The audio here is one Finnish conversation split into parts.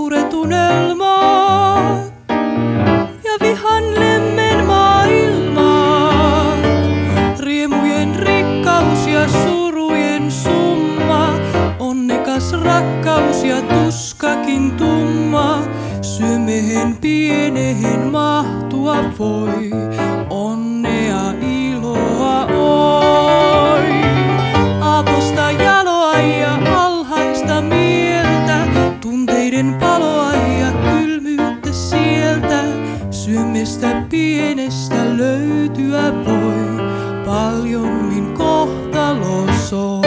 suuret unelmat ja vihan lemmen maailmaa. Riemujen rikkaus ja surujen summa, onnekas rakkaus ja tuskakin tumma. Syömehen pienehen mahtua voi, onnea iloa oi. Aatosta jaloa ja alhaista mieltä, tunteiden paloa ja kylmyyttä sieltä. Syömestä pienestä löytyä voi, paljommin kohtalo soi.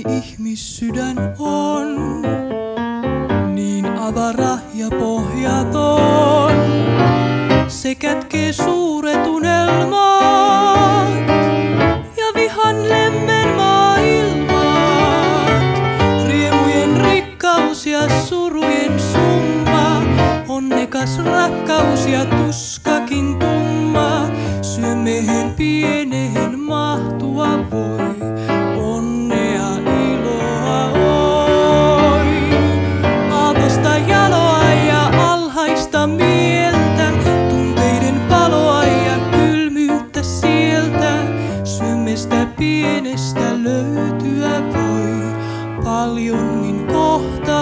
Ihmissydän on niin avara ja pohjaton. Se kätkee suuret unelmat ja vihan lemmen maailmat. Riemujen rikkaus ja surujen summa, onnekas rakkaus ja tuskakin tumma. Syömehen pienehen mahtua voi, onnea iloa oi. Aatosta jaloa ja alhaista mieltä, tunteiden paloa ja kylmyyttä sieltä. Syömestä pienestä löytyä voi, paljommin kohta